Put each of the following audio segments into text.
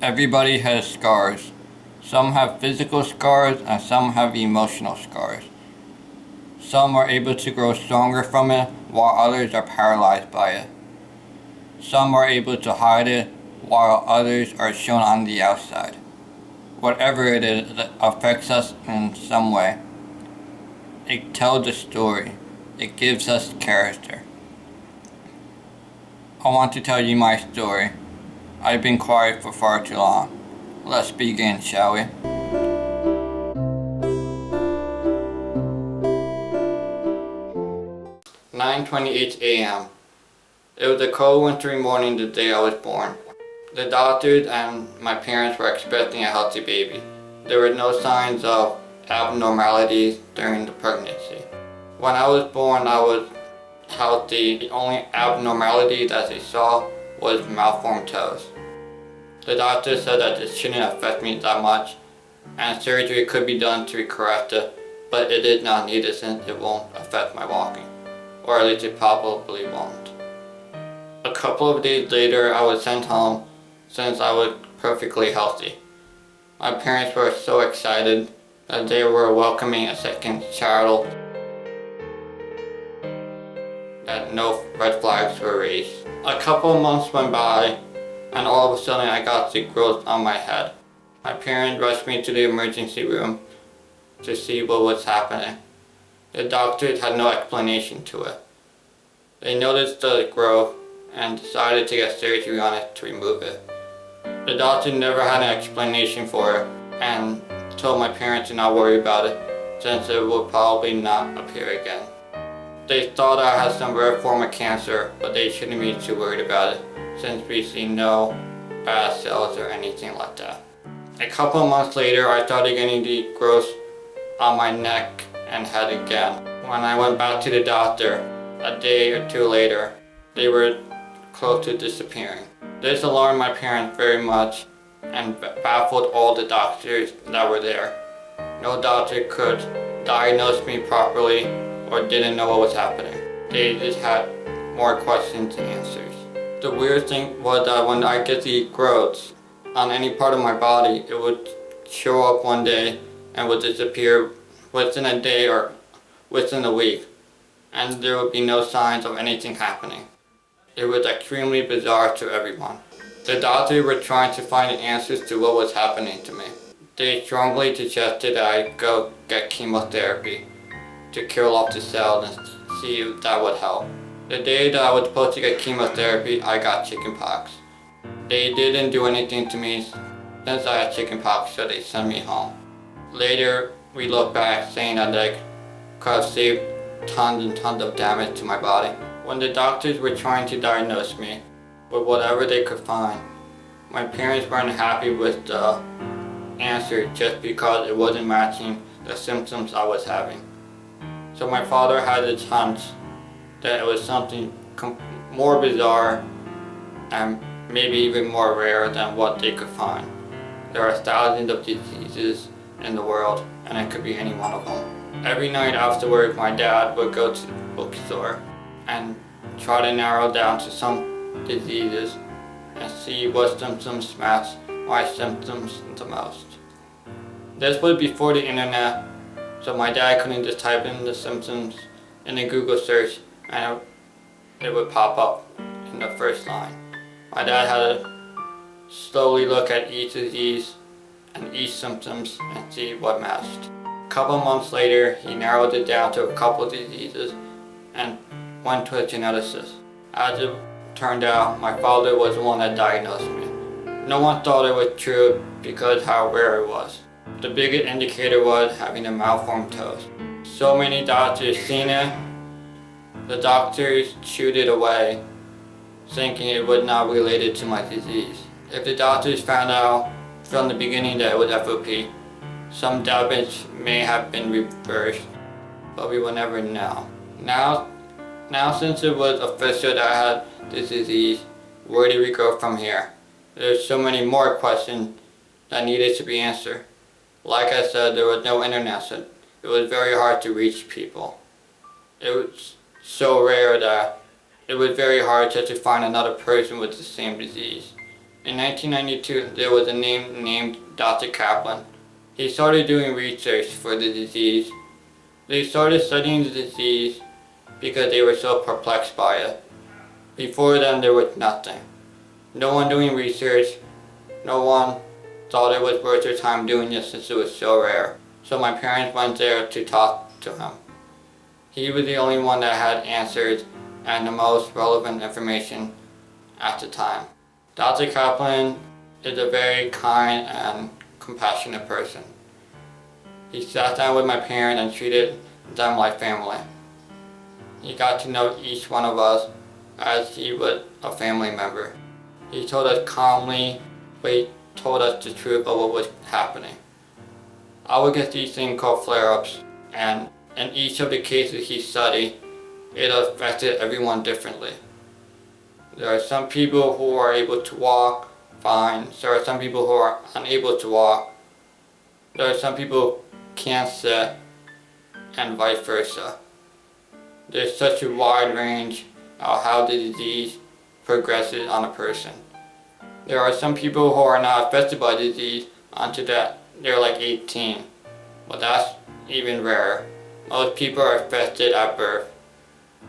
Everybody has scars. Some have physical scars and some have emotional scars. Some are able to grow stronger from it while others are paralyzed by it. Some are able to hide it while others are shown on the outside. Whatever it is that affects us in some way. It tells a story. It gives us character. I want to tell you my story. I've been quiet for far too long. Let's begin, shall we? "9:28 a.m. It was a cold wintry morning the day I was born. The doctors and my parents were expecting a healthy baby. There were no signs of abnormalities during the pregnancy. When I was born, I was healthy. The only abnormality that they saw was malformed toes. The doctor said that this shouldn't affect me that much, and surgery could be done to correct it, but it is not needed since it won't affect my walking, or at least it probably won't. A couple of days later, I was sent home since I was perfectly healthy. My parents were so excited that they were welcoming a second child, that no red flags were raised. A couple of months went by, and all of a sudden I got the growth on my head. My parents rushed me to the emergency room to see what was happening. The doctors had no explanation to it. They noticed the growth and decided to get surgery on it to remove it. The doctor never had an explanation for it and told my parents to not worry about it since it would probably not appear again. They thought I had some rare form of cancer, but they shouldn't be too worried about it since we see no bad cells or anything like that. A couple of months later, I started getting the growth on my neck and head again. When I went back to the doctor a day or two later, they were close to disappearing. This alarmed my parents very much and baffled all the doctors that were there. No doctor could diagnose me properly or didn't know what was happening. They just had more questions than answers. The weird thing was that when I get the growths on any part of my body, it would show up one day and would disappear within a day or within a week, and there would be no signs of anything happening. It was extremely bizarre to everyone. The doctors were trying to find answers to what was happening to me. They strongly suggested that I go get chemotherapy to kill off the cells and see if that would help. The day that I was supposed to get chemotherapy, I got chickenpox. They didn't do anything to me since I had chickenpox, so they sent me home. Later, we look back saying that they could have saved tons and tons of damage to my body. When the doctors were trying to diagnose me with whatever they could find, my parents weren't happy with the answer just because it wasn't matching the symptoms I was having. So my father had this hunch that it was something more bizarre and maybe even more rare than what they could find. There are thousands of diseases in the world, and it could be any one of them. Every night afterward, my dad would go to the bookstore and try to narrow down to some diseases and see what symptoms match my symptoms the most. This was before the internet, so my dad couldn't just type in the symptoms in a Google search and it would pop up in the first line. My dad had to slowly look at each disease and each symptoms and see what matched. A couple months later, he narrowed it down to a couple diseases and went to a geneticist. As it turned out, my father was the one that diagnosed me. No one thought it was true because how rare it was. The biggest indicator was having a malformed toes. So many doctors seen it, the doctors shooed it away, thinking it was not related to my disease. If the doctors found out from the beginning that it was FOP, some damage may have been reversed, but we will never know. Now since it was official that I had this disease, where do we go from here? There's so many more questions that needed to be answered. Like I said, there was no internet, so it was very hard to reach people. It was so rare that it was very hard just to find another person with the same disease. In 1992, there was a man named Dr. Kaplan. He started doing research for the disease. They started studying the disease because they were so perplexed by it. Before then, there was nothing. No one doing research. No one thought it was worth their time doing this since it was so rare. So my parents went there to talk to him. He was the only one that had answers and the most relevant information at the time. Dr. Kaplan is a very kind and compassionate person. He sat down with my parents and treated them like family. He got to know each one of us as he was a family member. He told us calmly, but he told us the truth of what was happening. I would get these things called flare-ups, and in each of the cases he studied, it affected everyone differently. There are some people who are able to walk fine. There are some people who are unable to walk. There are some people who can't sit, and vice versa. There's such a wide range of how the disease progresses on a person. There are some people who are not affected by the disease until that they're like 18, but that's even rarer. Most people are affected at birth,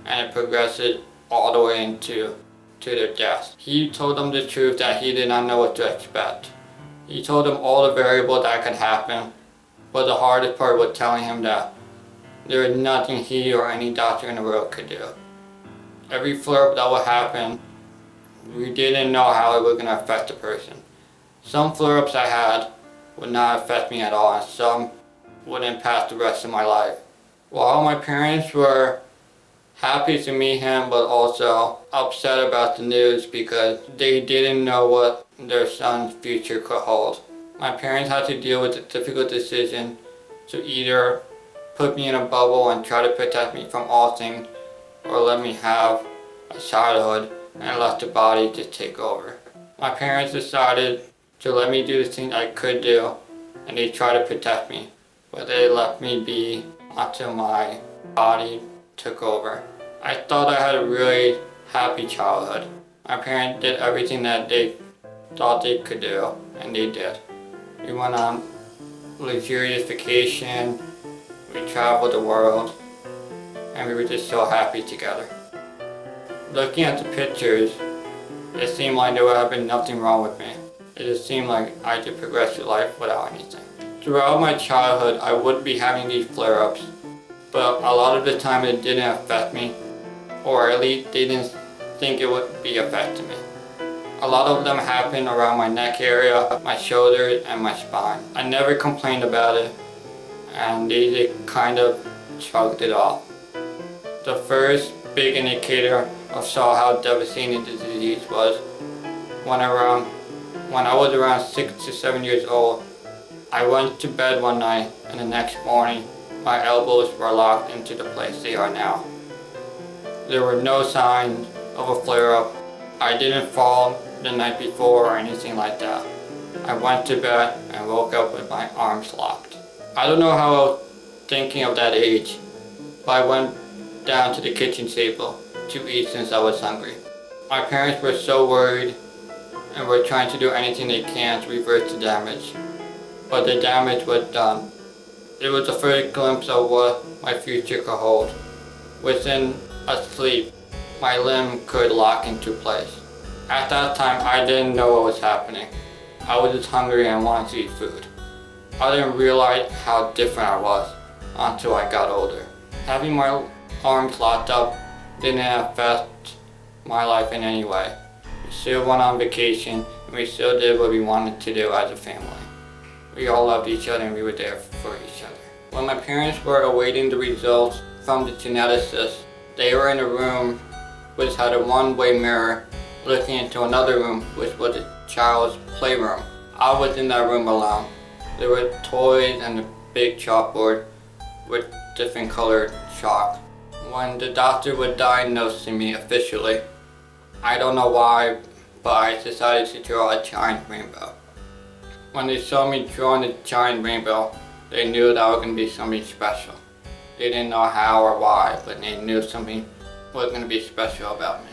and it progresses all the way into their death. He told them the truth that he did not know what to expect. He told them all the variables that could happen, but the hardest part was telling him that there was nothing he or any doctor in the world could do. Every flare-up that would happen, we didn't know how it was going to affect the person. Some flare-ups I had would not affect me at all, and some would impact the rest of my life. While my parents were happy to meet him, but also upset about the news because they didn't know what their son's future could hold. My parents had to deal with the difficult decision to either put me in a bubble and try to protect me from all things, or let me have a childhood and let the body just take over. My parents decided to let me do the things I could do, and they tried to protect me, but they let me be until my body took over. I thought I had a really happy childhood. My parents did everything that they thought they could do, and they did. We went on luxurious vacation, we traveled the world, and we were just so happy together. Looking at the pictures, it seemed like there would have been nothing wrong with me. It just seemed like I could progress through life without anything. Throughout my childhood, I would be having these flare-ups, but a lot of the time it didn't affect me, or at least they didn't think it would be affecting me. A lot of them happened around my neck area, my shoulders, and my spine. I never complained about it, and they just kind of shrugged it off. The first big indicator of saw how devastating the disease was when I was around 6 to 7 years old. I went to bed one night, and the next morning my elbows were locked into the place they are now. There were no signs of a flare-up. I didn't fall the night before or anything like that. I went to bed and woke up with my arms locked. I don't know how I was thinking of that age, but I went down to the kitchen table to eat since I was hungry. My parents were so worried and were trying to do anything they can to reverse the damage, but the damage was done. It was the first glimpse of what my future could hold. Within a sleep, my limb could lock into place. At that time, I didn't know what was happening. I was just hungry and wanted to eat food. I didn't realize how different I was until I got older. Having my arms locked up didn't affect my life in any way. We still went on vacation, and we still did what we wanted to do as a family. We all loved each other and we were there for each other. When my parents were awaiting the results from the geneticist, they were in a room which had a one-way mirror looking into another room which was a child's playroom. I was in that room alone. There were toys and a big chalkboard with different colored chalk. When the doctor was diagnosing me officially, I don't know why, but I decided to draw a giant rainbow. When they saw me drawing the giant rainbow, they knew that was going to be something special. They didn't know how or why, but they knew something was going to be special about me.